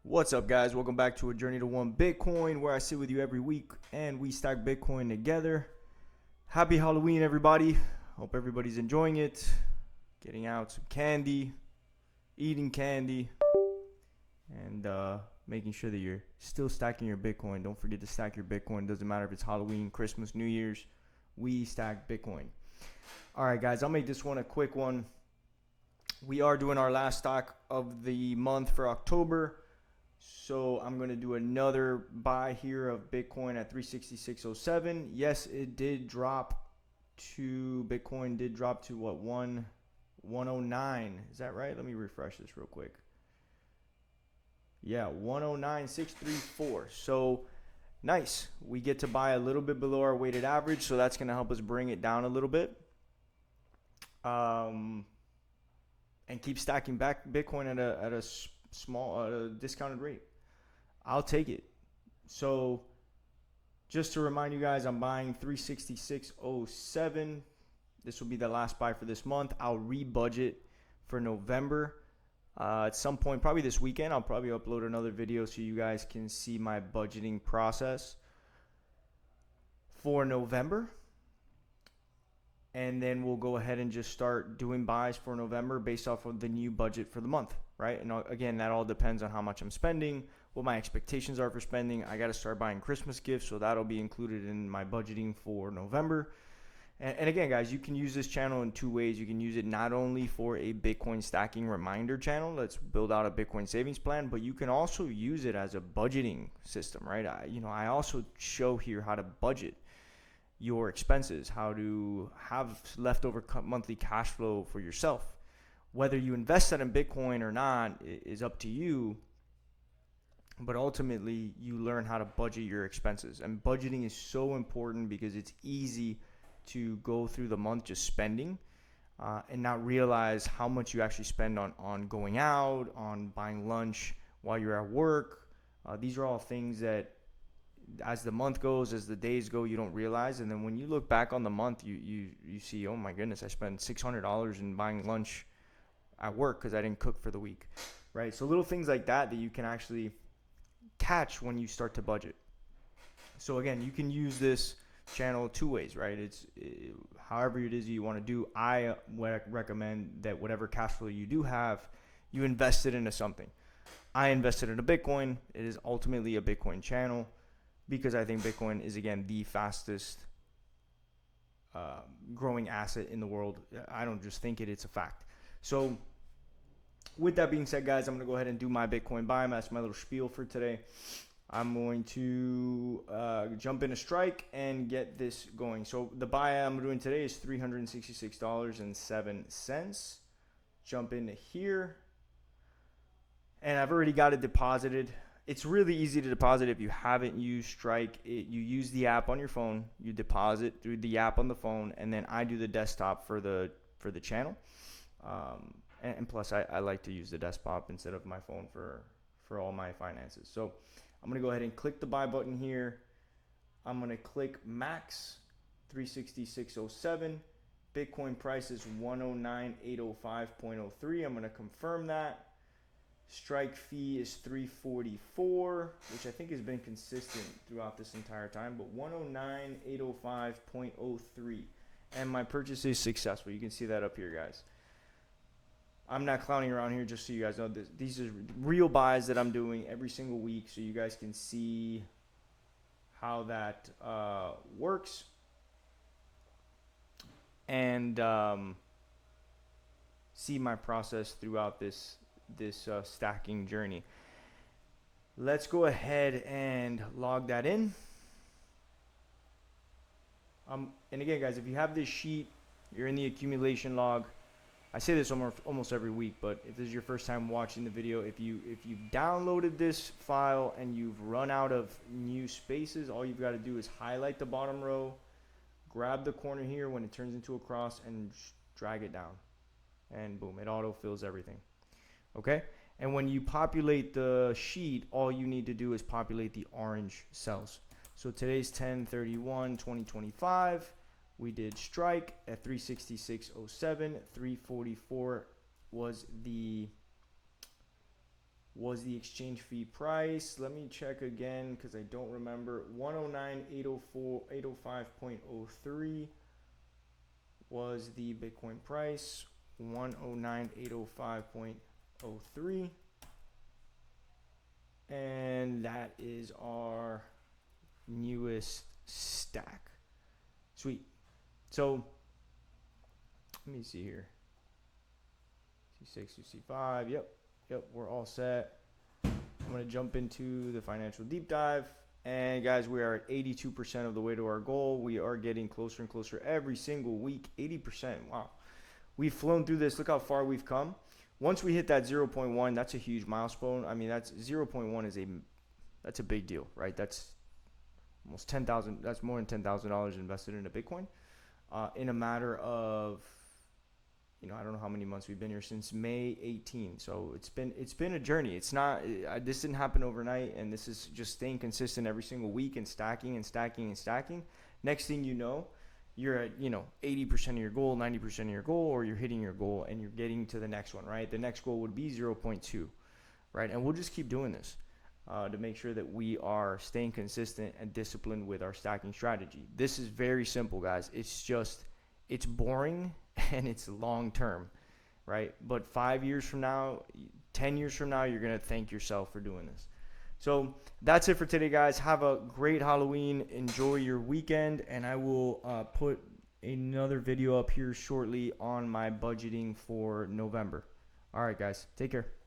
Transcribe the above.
What's up, guys? Welcome back to A Journey to One Bitcoin, where I sit with you every week and we stack Bitcoin together. Happy Halloween, everybody. Hope everybody's enjoying it, getting out some candy, eating candy, and making sure that you're still stacking your Bitcoin. Don't forget to stack your Bitcoin. Doesn't matter if it's Halloween, Christmas, New Year's, we stack Bitcoin. All right, guys, I'll make this one a quick one. We are doing our last stock of the month for October. So I'm going to do another buy here of Bitcoin at 366.07. Yes, it did drop to, Bitcoin did drop to what, 109. Is that right? Let me refresh this real quick. Yeah, 109,634. So nice. We get to buy a little bit below our weighted average. So that's going to help us bring it down a little bit. And keep stacking back Bitcoin at a small discounted rate. I'll take it. So just to remind you guys, I'm buying 366.07. This will be the last buy for this month. I'll re-budget for November. At some point, probably this weekend, I'll probably upload another video so you guys can see my budgeting process for November. And then we'll go ahead and just start doing buys for November based off of the new budget for the month, right? And again, that all depends on how much I'm spending, what my expectations are for spending. I got to start buying Christmas gifts, so that'll be included in my budgeting for November. And again, guys, you can use this channel in two ways. You can use it not only for a Bitcoin stacking reminder channel, let's build out a Bitcoin savings plan, but you can also use it as a budgeting system, right? I also show here how to budget your expenses, how to have leftover monthly cash flow for yourself. Whether you invest that in Bitcoin or not is up to you, but ultimately you learn how to budget your expenses. And budgeting is so important because it's easy to go through the month just spending and not realize how much you actually spend on going out, on buying lunch while you're at work. These are all things that as the month goes, as the days go, you don't realize. And then when you look back on the month, you see, oh my goodness, I spent $600 in buying lunch at work because I didn't cook for the week, right? So little things like that you can actually catch when you start to budget. So again, you can use this channel two ways, right? It's however it is you want to do. I would recommend that whatever cash flow you do have, you invest it into something. I invested in a Bitcoin. It is ultimately a Bitcoin channel, because I think Bitcoin is, again, the fastest growing asset in the world. I don't just think it, it's a fact. So with that being said, guys, I'm going to go ahead and do my Bitcoin buy. That's my little spiel for today. I'm going to jump into Strike and get this going. So the buy I'm doing today is $366.07. Jump into here. And I've already got it deposited. It's really easy to deposit if you haven't used Strike. You use the app on your phone, you deposit through the app on the phone, and then I do the desktop for the channel. And plus, I like to use the desktop instead of my phone for all my finances. So I'm going to go ahead and click the buy button here. I'm going to click max 366.07. Bitcoin price is 109,805.03. I'm going to confirm that. Strike fee is $344, which I think has been consistent throughout this entire time, but 109,805.03. And my purchase is successful. You can see that up here, guys. I'm not clowning around here, just so you guys know. These are real buys that I'm doing every single week, so you guys can see how that works. And see my process throughout this stacking journey. Let's go ahead and log that in. And again, guys, if you have this sheet, you're in the accumulation log. I say this almost every week, but if this is your first time watching the video, if you've downloaded this file and you've run out of new spaces, all you've got to do is highlight the bottom row, grab the corner here when it turns into a cross, and drag it down. And boom, it auto-fills everything. Okay, and when you populate the sheet, all you need to do is populate the orange cells. So today's 10/31/2025. We did Strike at 366.07. 344 was the was the exchange fee price. Let me check again because I don't remember. 109,805.03 was the Bitcoin price. 109,805.03. And that is our newest stack. Sweet. So let me see here. C6, C5. Yep, we're all set. I'm going to jump into the financial deep dive. And guys, we are at 82% of the way to our goal. We are getting closer and closer every single week. 80%. Wow. We've flown through this. Look how far we've come. Once we hit that 0.1, that's a huge milestone. I mean, that's 0.1 that's a big deal, right? That's almost 10,000. That's more than $10,000 invested in a Bitcoin in a matter of, I don't know how many months we've been here, since May 18. So it's been a journey. It's not, this didn't happen overnight, and this is just staying consistent every single week and stacking and stacking and stacking. Next thing you know, you're at 80% of your goal, 90% of your goal, or you're hitting your goal and you're getting to the next one, right? The next goal would be 0.2, right? And we'll just keep doing this to make sure that we are staying consistent and disciplined with our stacking strategy. This is very simple, guys. It's boring and it's long term, right? But 5 years from now, 10 years from now, you're going to thank yourself for doing this. So that's it for today, guys. Have a great Halloween. Enjoy your weekend. And I will put another video up here shortly on my budgeting for November. All right, guys. Take care.